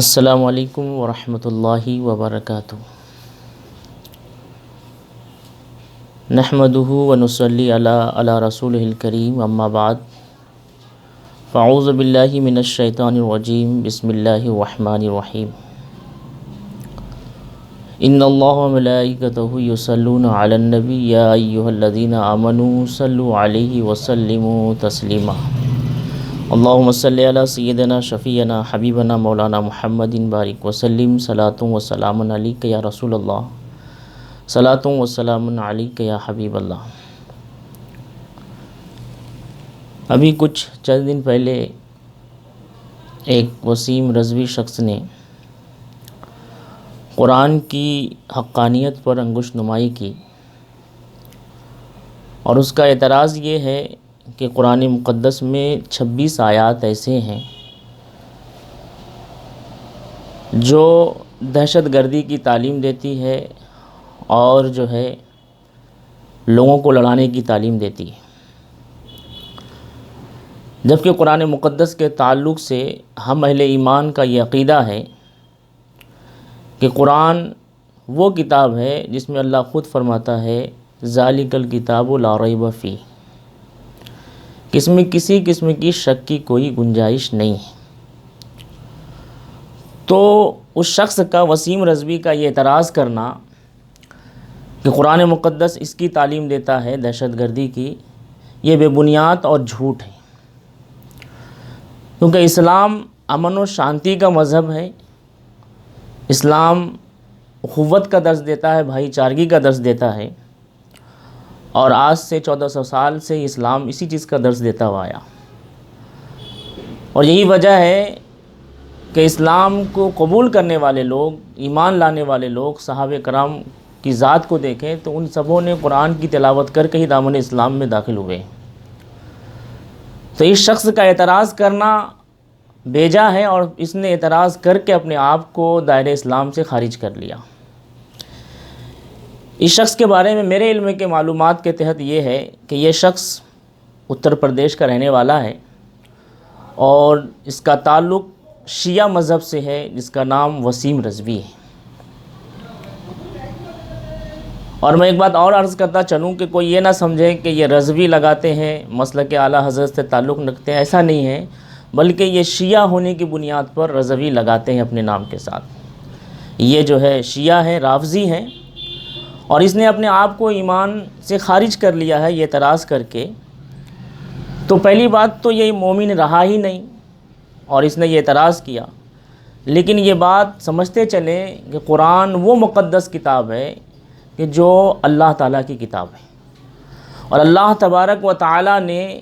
السلام علیکم ورحمۃ اللہ وبرکاتہ۔ نحمدہ ونصلی علی رسولہ الکریم، اما بعد فاعوذ باللہ من الشیطان الرجیم، بسم اللہ الرحمن الرحیم۔ ان اللہ وملائکتہ یصلون علی النبی یا ایھا الذین آمنوا صلوا علیہ وسلموا تسلیما۔ اللہم صلی علی سیدنا شفیعنا حبیبنا مولانا محمد بارک وسلم، صلاۃ و سلام علیک یا رسول اللہ، صلاۃ و سلام علیک یا حبیب اللہ۔ ابھی کچھ چند دن پہلے ایک وسیم رضوی شخص نے قرآن کی حقانیت پر انگشت نمائی کی، اور اس کا اعتراض یہ ہے کہ قرآن مقدس میں 26 آیات ایسے ہیں جو دہشت گردی کی تعلیم دیتی ہے اور جو ہے لوگوں کو لڑانے کی تعلیم دیتی ہے، جبکہ قرآن مقدس کے تعلق سے ہم اہل ایمان کا یہ عقیدہ ہے کہ قرآن وہ کتاب ہے جس میں اللہ خود فرماتا ہے ذالک الکتاب لا ریب فیہ، کہ اس میں کسی قسم کی شک کی کوئی گنجائش نہیں ہے۔ تو اس شخص کا، وسیم رضوی کا، یہ اعتراض کرنا کہ قرآن مقدس اس کی تعلیم دیتا ہے دہشت گردی کی، یہ بے بنیاد اور جھوٹ ہے، کیونکہ اسلام امن و شانتی کا مذہب ہے۔ اسلام اخوت کا درس دیتا ہے، بھائی چارگی کا درس دیتا ہے، اور آج سے 1400 سال سے اسلام اسی چیز کا درس دیتا ہوا آیا، اور یہی وجہ ہے کہ اسلام کو قبول کرنے والے لوگ، ایمان لانے والے لوگ، صحابہ کرام کی ذات کو دیکھیں تو ان سبوں نے قرآن کی تلاوت کر کے ہی دامن اسلام میں داخل ہوئے۔ تو اس شخص کا اعتراض کرنا بیجا ہے، اور اس نے اعتراض کر کے اپنے آپ کو دائرہ اسلام سے خارج کر لیا۔ اس شخص کے بارے میں میرے علم کے معلومات کے تحت یہ ہے کہ یہ شخص اتر پردیش کا رہنے والا ہے، اور اس کا تعلق شیعہ مذہب سے ہے جس کا نام وسیم رضوی ہے۔ اور میں ایک بات اور عرض کرتا چلوں کہ کوئی یہ نہ سمجھے کہ یہ رضوی لگاتے ہیں، مسلک اعلیٰ حضرت سے تعلق رکھتے ہیں، ایسا نہیں ہے، بلکہ یہ شیعہ ہونے کی بنیاد پر رضوی لگاتے ہیں اپنے نام کے ساتھ۔ یہ جو ہے شیعہ ہیں، رافضی ہیں، اور اس نے اپنے آپ کو ایمان سے خارج کر لیا ہے یہ اعتراض کر کے۔ تو پہلی بات تو یہ مومن رہا ہی نہیں، اور اس نے یہ اعتراض کیا، لیکن یہ بات سمجھتے چلیں کہ قرآن وہ مقدس کتاب ہے کہ جو اللہ تعالیٰ کی کتاب ہے، اور اللہ تبارک و تعالیٰ نے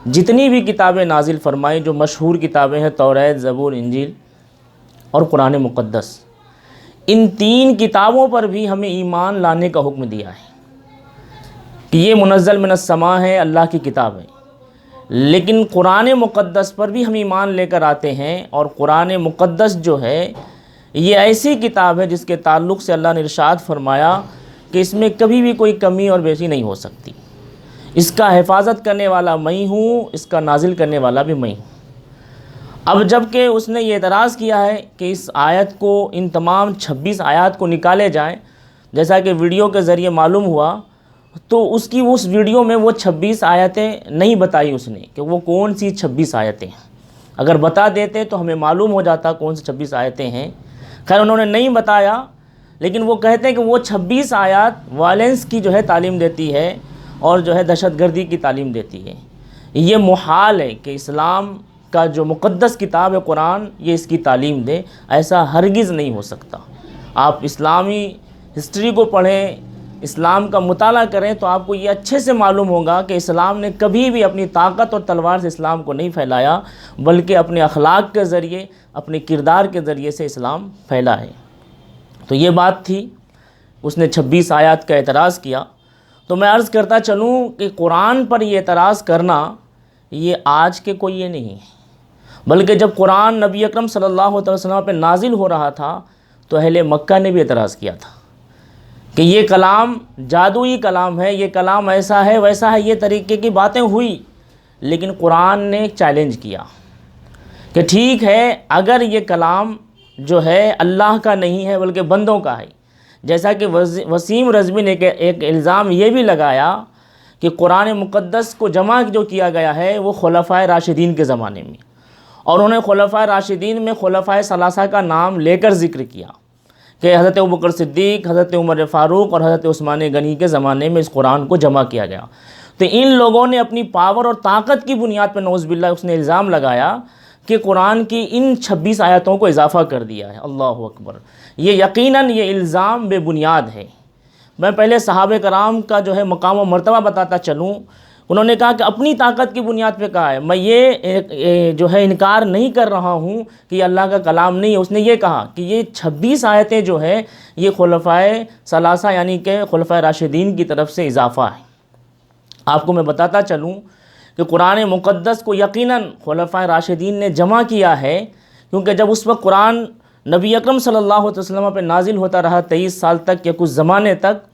جتنی بھی کتابیں نازل فرمائی، جو مشہور کتابیں ہیں توریت، زبور، انجیل اور قرآن مقدس، ان 3 کتابوں پر بھی ہمیں ایمان لانے کا حکم دیا ہے کہ یہ منزل من السماء ہے، اللہ کی کتاب ہے۔ لیکن قرآن مقدس پر بھی ہم ایمان لے کر آتے ہیں، اور قرآن مقدس جو ہے یہ ایسی کتاب ہے جس کے تعلق سے اللہ نے ارشاد فرمایا کہ اس میں کبھی بھی کوئی کمی اور بیشی نہیں ہو سکتی، اس کا حفاظت کرنے والا میں ہوں، اس کا نازل کرنے والا بھی میں ہوں۔ اب جب کہ اس نے یہ اعتراض کیا ہے کہ اس آیت کو، ان تمام 26 آیات کو نکالے جائیں، جیسا کہ ویڈیو کے ذریعے معلوم ہوا، تو اس ویڈیو میں وہ 26 آیتیں نہیں بتائی اس نے کہ وہ کون سی 26 آیتیں ہیں۔ اگر بتا دیتے تو ہمیں معلوم ہو جاتا کون سی 26 آیتیں ہیں۔ خیر انہوں نے نہیں بتایا، لیکن وہ کہتے ہیں کہ وہ 26 آیات وائلنس کی جو ہے تعلیم دیتی ہے، اور جو ہے دہشت گردی کی تعلیم دیتی ہے۔ یہ محال ہے کہ اسلام کا جو مقدس کتاب ہے قرآن، یہ اس کی تعلیم دے، ایسا ہرگز نہیں ہو سکتا۔ آپ اسلامی ہسٹری کو پڑھیں، اسلام کا مطالعہ کریں، تو آپ کو یہ اچھے سے معلوم ہوگا کہ اسلام نے کبھی بھی اپنی طاقت اور تلوار سے اسلام کو نہیں پھیلایا، بلکہ اپنے اخلاق کے ذریعے، اپنے کردار کے ذریعے سے اسلام پھیلا ہے۔ تو یہ بات تھی، اس نے 26 آیات کا اعتراض کیا۔ تو میں عرض کرتا چلوں کہ قرآن پر یہ اعتراض کرنا یہ آج کے کوئی یہ نہیں ہے، بلکہ جب قرآن نبی اکرم صلی اللہ علیہ وسلم پہ نازل ہو رہا تھا تو اہل مکہ نے بھی اعتراض کیا تھا کہ یہ کلام جادوئی کلام ہے، یہ کلام ایسا ہے ویسا ہے، یہ طریقے کی باتیں ہوئی، لیکن قرآن نے چیلنج کیا کہ ٹھیک ہے اگر یہ کلام جو ہے اللہ کا نہیں ہے بلکہ بندوں کا ہے، جیسا کہ وسیم رضوی نے ایک الزام یہ بھی لگایا کہ قرآن مقدس کو جمع جو کیا گیا ہے وہ خلفائے راشدین کے زمانے میں، اور انہوں نے خلفائے راشدین میں خلفائے ثلاثہ کا نام لے کر ذکر کیا کہ حضرت ابوبکر صدیق، حضرت عمر فاروق اور حضرت عثمان غنی کے زمانے میں اس قرآن کو جمع کیا گیا۔ تو ان لوگوں نے اپنی پاور اور طاقت کی بنیاد پر نعوذ باللہ اس نے الزام لگایا کہ قرآن کی ان 26 آیتوں کو اضافہ کر دیا ہے۔ اللہ اکبر! یہ یقیناً یہ الزام بے بنیاد ہے۔ میں پہلے صحابہ کرام کا جو ہے مقام و مرتبہ بتاتا چلوں۔ انہوں نے کہا کہ اپنی طاقت کی بنیاد پہ کہا ہے، میں یہ جو ہے انکار نہیں کر رہا ہوں کہ یہ اللہ کا کلام نہیں ہے۔ اس نے یہ کہا کہ یہ 26 آیتیں جو ہے یہ خلفائے ثلاثہ یعنی کہ خلفائے راشدین کی طرف سے اضافہ ہے۔ آپ کو میں بتاتا چلوں کہ قرآن مقدس کو یقیناً خلفائے راشدین نے جمع کیا ہے، کیونکہ جب اس وقت قرآن نبی اکرم صلی اللہ علیہ وسلم پہ نازل ہوتا رہا 23 سال تک یا کچھ زمانے تک،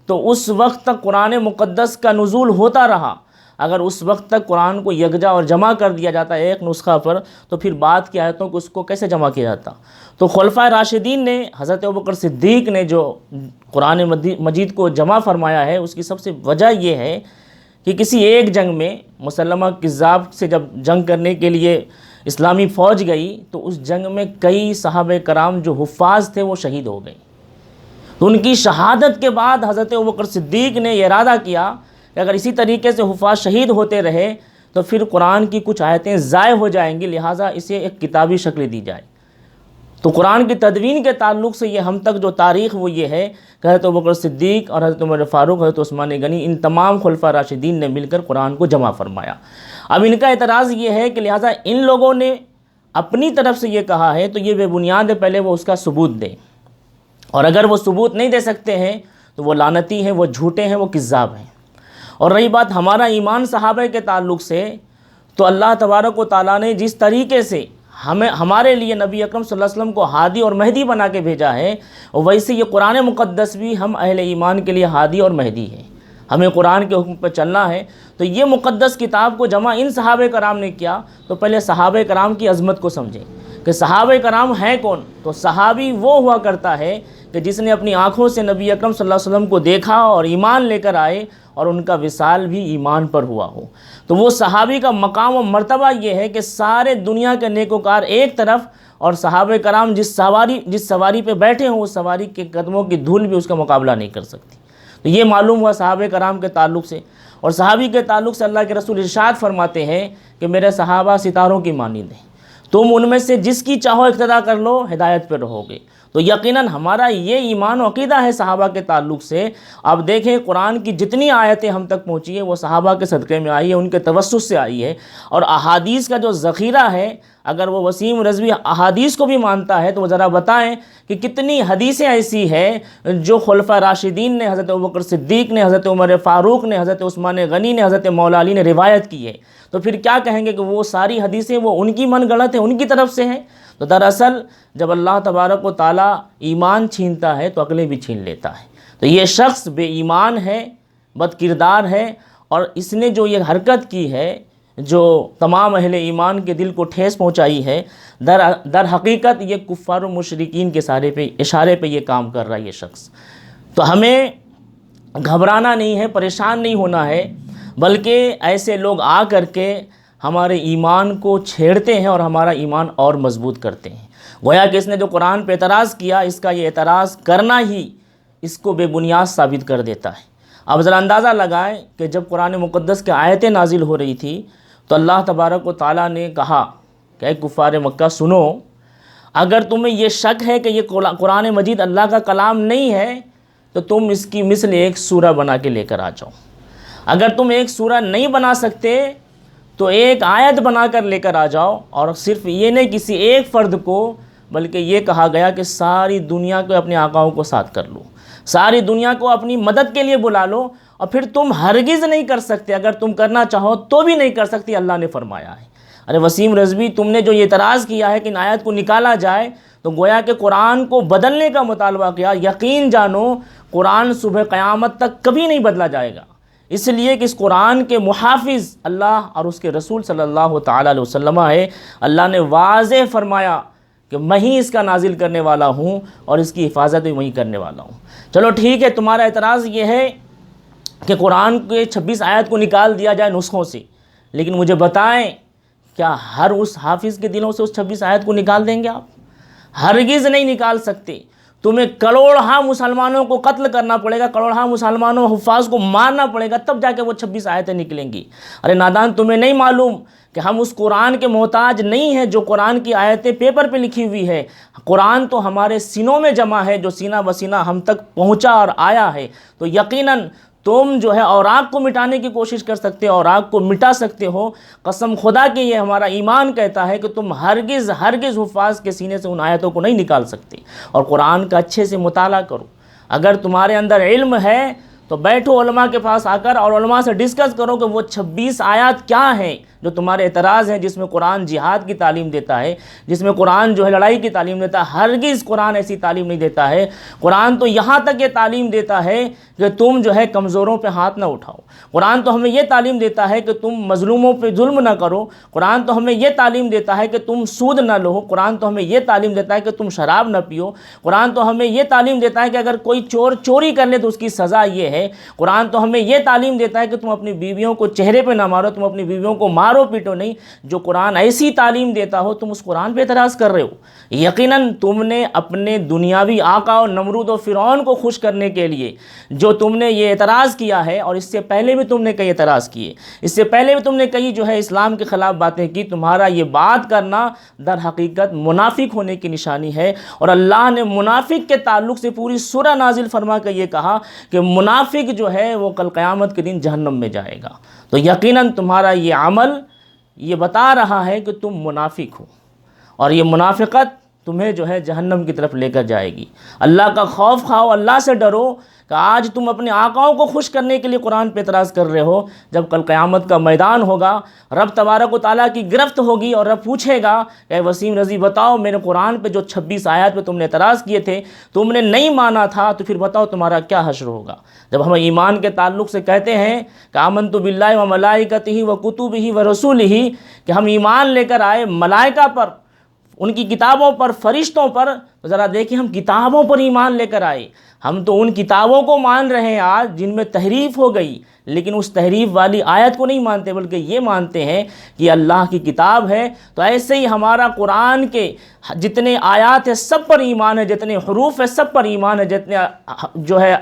تو اس وقت تک قرآن مقدس کا نزول ہوتا رہا۔ اگر اس وقت تک قرآن کو یکجا اور جمع کر دیا جاتا ہے ایک نسخہ پر، تو پھر بعد کی آیتوں کو اس کو کیسے جمع کیا جاتا؟ تو خلفائے راشدین نے، حضرت ابوبکر صدیق نے جو قرآن مجید کو جمع فرمایا ہے، اس کی سب سے وجہ یہ ہے کہ کسی ایک جنگ میں مسلمہ کذاب سے جب جنگ کرنے کے لیے اسلامی فوج گئی تو اس جنگ میں کئی صحابہ کرام جو حفاظ تھے وہ شہید ہو گئے۔ تو ان کی شہادت کے بعد حضرت ابوبکر صدیق نے یہ ارادہ کیا کہ اگر اسی طریقے سے حفاظ شہید ہوتے رہے تو پھر قرآن کی کچھ آیتیں ضائع ہو جائیں گی، لہٰذا اسے ایک کتابی شکل دی جائے۔ تو قرآن کی تدوین کے تعلق سے یہ ہم تک جو تاریخ وہ یہ ہے کہ حضرت ابوبکر صدیق اور حضرت عمر فاروق، حضرت عثمان غنی، ان تمام خلفائے راشدین نے مل کر قرآن کو جمع فرمایا۔ اب ان کا اعتراض یہ ہے کہ لہٰذا ان لوگوں نے اپنی طرف سے یہ کہا ہے تو یہ بے بنیاد ہے، پہلے وہ اس کا ثبوت دیں، اور اگر وہ ثبوت نہیں دے سکتے ہیں تو وہ لعنتی ہیں، وہ جھوٹے ہیں، وہ کذاب ہیں۔ اور رہی بات ہمارا ایمان صحابہ کے تعلق سے، تو اللہ تبارک و تعالیٰ نے جس طریقے سے ہمارے لیے نبی اکرم صلی اللہ علیہ وسلم کو ہادی اور مہدی بنا کے بھیجا ہے، ویسے یہ قرآن مقدس بھی ہم اہل ایمان کے لیے ہادی اور مہدی ہے۔ ہمیں قرآن کے حکم پہ چلنا ہے۔ تو یہ مقدس کتاب کو جمع ان صحابہ کرام نے کیا، تو پہلے صحابہ کرام کی عظمت کو سمجھیں کہ صحابہ کرام ہیں کون۔ تو صحابی وہ ہوا کرتا ہے کہ جس نے اپنی آنکھوں سے نبی اکرم صلی اللہ علیہ وسلم کو دیکھا اور ایمان لے کر آئے اور ان کا وصال بھی ایمان پر ہوا ہو۔ تو وہ صحابی کا مقام و مرتبہ یہ ہے کہ سارے دنیا کے نیکوکار ایک طرف، اور صحابہ کرام جس سواری پہ بیٹھے ہوں اس سواری کے قدموں کی دھول بھی اس کا مقابلہ نہیں کر سکتی۔ تو یہ معلوم ہوا صحابہ کرام کے تعلق سے۔ اور صحابی کے تعلق سے اللہ کے رسول ارشاد فرماتے ہیں کہ میرے صحابہ ستاروں کی مانند ہیں، تم ان میں سے جس کی چاہو اقتدا کر لو، ہدایت پہ رہو گے۔ تو یقیناً ہمارا یہ ایمان و عقیدہ ہے صحابہ کے تعلق سے۔ اب دیکھیں قرآن کی جتنی آیتیں ہم تک پہنچی ہیں وہ صحابہ کے صدقے میں آئی ہے، ان کے توسط سے آئی ہے۔ اور احادیث کا جو ذخیرہ ہے، اگر وہ وسیم رضوی احادیث کو بھی مانتا ہے تو وہ ذرا بتائیں کہ کتنی حدیثیں ایسی ہیں جو خلفائے راشدین نے، حضرت ابوبکر صدیق نے، حضرت عمر فاروق نے، حضرت عثمان غنی نے، حضرت مولا علی نے روایت کی ہے۔ تو پھر کیا کہیں گے کہ وہ ساری حدیثیں وہ ان کی من گڑت ہیں، ان کی طرف سے ہیں؟ تو دراصل جب اللہ تبارک و تعالیٰ ایمان چھینتا ہے تو عقلیں بھی چھین لیتا ہے۔ تو یہ شخص بے ایمان ہے، بد کردار ہے، اور اس نے جو یہ حرکت کی ہے جو تمام اہل ایمان کے دل کو ٹھیس پہنچائی ہے، در حقیقت یہ کفار و مشرکین کے اشارے پہ یہ کام کر رہا ہے یہ شخص۔ تو ہمیں گھبرانا نہیں ہے، پریشان نہیں ہونا ہے، بلکہ ایسے لوگ آ کر کے ہمارے ایمان کو چھیڑتے ہیں اور ہمارا ایمان اور مضبوط کرتے ہیں۔ گویا کہ اس نے جو قرآن پہ اعتراض کیا، اس کا یہ اعتراض کرنا ہی اس کو بے بنیاد ثابت کر دیتا ہے۔ اب ذرا اندازہ لگائیں کہ جب قرآن مقدس کے آیتیں نازل ہو رہی تھی تو اللہ تبارک و تعالیٰ نے کہا کہ اے کفار مکہ سنو، اگر تمہیں یہ شک ہے کہ یہ قرآن مجید اللہ کا کلام نہیں ہے تو تم اس کی مثل ایک سورہ بنا کے لے کر آ جاؤ۔ اگر تم ایک سورہ نہیں بنا سکتے تو ایک آیت بنا کر لے کر آ جاؤ، اور صرف یہ نہیں کسی ایک فرد کو، بلکہ یہ کہا گیا کہ ساری دنیا کو اپنے آقاؤں کو ساتھ کر لو، ساری دنیا کو اپنی مدد کے لیے بلا لو، اور پھر تم ہرگز نہیں کر سکتے، اگر تم کرنا چاہو تو بھی نہیں کر سکتی، اللہ نے فرمایا ہے۔ ارے وسیم رضوی، تم نے جو یہ اعتراض کیا ہے کہ ان آیت کو نکالا جائے، تو گویا کہ قرآن کو بدلنے کا مطالبہ کیا۔ یقین جانو قرآن صبح قیامت تک کبھی نہیں بدلا جائے گا، اس لیے کہ اس قرآن کے محافظ اللہ اور اس کے رسول صلی اللہ تعالی علیہ وسلم ہے۔ اللہ نے واضح فرمایا کہ میں ہی اس کا نازل کرنے والا ہوں اور اس کی حفاظت بھی وہی کرنے والا ہوں۔ چلو ٹھیک ہے، تمہارا اعتراض یہ ہے کہ قرآن کے 26 آیات کو نکال دیا جائے نسخوں سے، لیکن مجھے بتائیں کیا ہر اس حافظ کے دلوں سے اس 26 آیات کو نکال دیں گے آپ؟ ہرگز نہیں نکال سکتے۔ تمہیں کروڑہا مسلمانوں کو قتل کرنا پڑے گا، کروڑہا مسلمانوں حفاظ کو مارنا پڑے گا، تب جا کے وہ 26 آیتیں نکلیں گی۔ ارے نادان، تمہیں نہیں معلوم کہ ہم اس قرآن کے محتاج نہیں ہیں جو قرآن کی آیتیں پیپر پہ لکھی ہوئی ہے؟ قرآن تو ہمارے سینوں میں جمع ہے، جو سینہ بسینہ ہم تک پہنچا اور آیا ہے۔ تو یقیناً تم جو ہے اوراق کو مٹانے کی کوشش کر سکتے ہو، اوراق کو مٹا سکتے ہو۔ قسم خدا کی یہ ہمارا ایمان کہتا ہے کہ تم ہرگز حفاظ کے سینے سے ان آیتوں کو نہیں نکال سکتے۔ اور قرآن کا اچھے سے مطالعہ کرو۔ اگر تمہارے اندر علم ہے تو بیٹھو علماء کے پاس آ کر اور علماء سے ڈسکس کرو کہ وہ 26 آیات کیا ہیں جو تمہارے اعتراض ہیں، جس میں قرآن جہاد کی تعلیم دیتا ہے، جس میں قرآن جو ہے لڑائی کی تعلیم دیتا ہے۔ ہرگز قرآن ایسی تعلیم نہیں دیتا ہے۔ قرآن تو یہاں تک یہ تعلیم دیتا ہے کہ تم جو ہے کمزوروں پہ ہاتھ نہ اٹھاؤ۔ قرآن تو ہمیں یہ تعلیم دیتا ہے کہ تم مظلوموں پہ ظلم نہ کرو۔ قرآن تو ہمیں یہ تعلیم دیتا ہے کہ تم سود نہ لو۔ قرآن تو ہمیں یہ تعلیم دیتا ہے کہ تم شراب نہ پیو۔ قرآن تو ہمیں یہ تعلیم دیتا ہے کہ اگر کوئی چور چوری کر لے تو اس کی سزا یہ ہے۔ قرآن تو ہمیں یہ تعلیم دیتا ہے کہ تم اپنی بیویوں کو چہرے پہ نہ مارو، تم اپنی بیویوں کو مارو پیٹو نہیں۔ جو قرآن ایسی تعلیم دیتا ہو تم اس قرآن پہ اعتراض کر رہے ہو۔ یقیناً تم نے اپنے دنیاوی آقا اور نمرود و فرعون کو خوش کرنے کے لیے جو تم نے یہ اعتراض کیا ہے، اور اس سے پہلے بھی تم نے کئی اعتراض کیے، اس سے پہلے بھی تم نے کئی جو ہے اسلام کے خلاف باتیں کی، تمہارا یہ بات کرنا در حقیقت منافق ہونے کی نشانی ہے۔ اور اللہ نے منافق کے تعلق سے پوری سورہ نازل فرما کر یہ کہا کہ منافق جو ہے وہ کل قیامت کے دن جہنم میں جائے گا۔ تو یقیناً تمہارا یہ عمل یہ بتا رہا ہے کہ تم منافق ہو، اور یہ منافقت تمہیں جو ہے جہنم کی طرف لے کر جائے گی۔ اللہ کا خوف کھاؤ، اللہ سے ڈرو کہ آج تم اپنے آقاؤں کو خوش کرنے کے لیے قرآن پہ اعتراض کر رہے ہو، جب کل قیامت کا میدان ہوگا، رب تبارک و تعالیٰ کی گرفت ہوگی اور رب پوچھے گا کہ اے وسیم رضی بتاؤ میرے قرآن پہ جو 26 آیات پہ تم نے اعتراض کیے تھے تم نے نہیں مانا تھا، تو پھر بتاؤ تمہارا کیا حشر ہوگا۔ جب ہم ایمان کے تعلق سے کہتے ہیں کہ آمنت باللہ و ملائکتہ و کتبہ و رسولہ، کہ ہم ایمان لے کر آئے ملائکہ پر، ان کی کتابوں پر، فرشتوں پر، تو ذرا دیکھیں ہم کتابوں پر ایمان لے کر آئے۔ ہم تو ان کتابوں کو مان رہے ہیں آج جن میں تحریف ہو گئی، لیکن اس تحریف والی آیت کو نہیں مانتے، بلکہ یہ مانتے ہیں کہ اللہ کی کتاب ہے۔ تو ایسے ہی ہمارا قرآن کے جتنے آیات ہیں سب پر ایمان ہے، جتنے حروف ہے سب پر ایمان ہے، جتنے جو ہے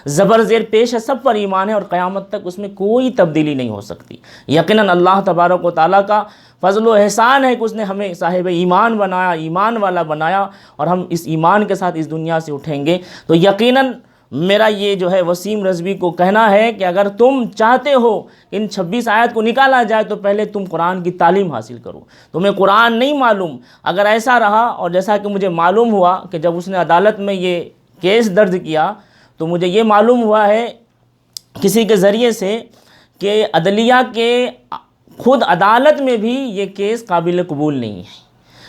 زبر زیر پیش ہے سب پر ایمان ہے، اور قیامت تک اس میں کوئی تبدیلی نہیں ہو سکتی۔ یقیناً اللہ تبارک و تعالیٰ کا فضل و احسان ہے کہ اس نے ہمیں صاحب ایمان بنایا، ایمان والا بنایا، اور ہم اس ایمان کے ساتھ اس دنیا سے اٹھیں گے۔ تو یقیناً میرا یہ جو ہے وسیم رضوی کو کہنا ہے کہ اگر تم چاہتے ہو کہ ان 26 آیات کو نکالا جائے تو پہلے تم قرآن کی تعلیم حاصل کرو۔ تمہیں قرآن نہیں معلوم۔ اگر ایسا رہا، اور جیسا کہ مجھے معلوم ہوا کہ جب اس نے عدالت میں یہ کیس درج کیا تو مجھے یہ معلوم ہوا ہے کسی کے ذریعے سے کہ عدلیہ کے خود عدالت میں بھی یہ کیس قابل قبول نہیں ہے،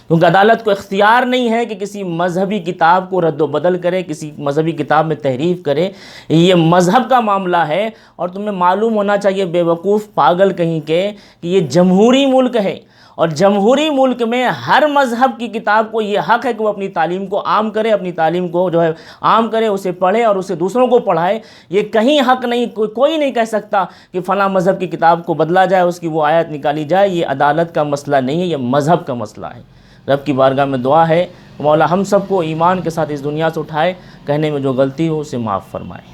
کیونکہ عدالت کو اختیار نہیں ہے کہ کسی مذہبی کتاب کو رد و بدل کرے، کسی مذہبی کتاب میں تحریف کرے۔ یہ مذہب کا معاملہ ہے، اور تمہیں معلوم ہونا چاہیے بے وقوف پاگل کہیں کے کہ یہ جمہوری ملک ہے، اور جمہوری ملک میں ہر مذہب کی کتاب کو یہ حق ہے کہ وہ اپنی تعلیم کو عام کرے، اپنی تعلیم کو جو ہے عام کرے، اسے پڑھے اور اسے دوسروں کو پڑھائے۔ یہ کہیں حق نہیں، کوئی نہیں کہہ سکتا کہ فلاں مذہب کی کتاب کو بدلا جائے، اس کی وہ آیت نکالی جائے۔ یہ عدالت کا مسئلہ نہیں ہے، یہ مذہب کا مسئلہ ہے۔ رب کی بارگاہ میں دعا ہے مولا ہم سب کو ایمان کے ساتھ اس دنیا سے اٹھائے، کہنے میں جو غلطی ہو اسے معاف فرمائے۔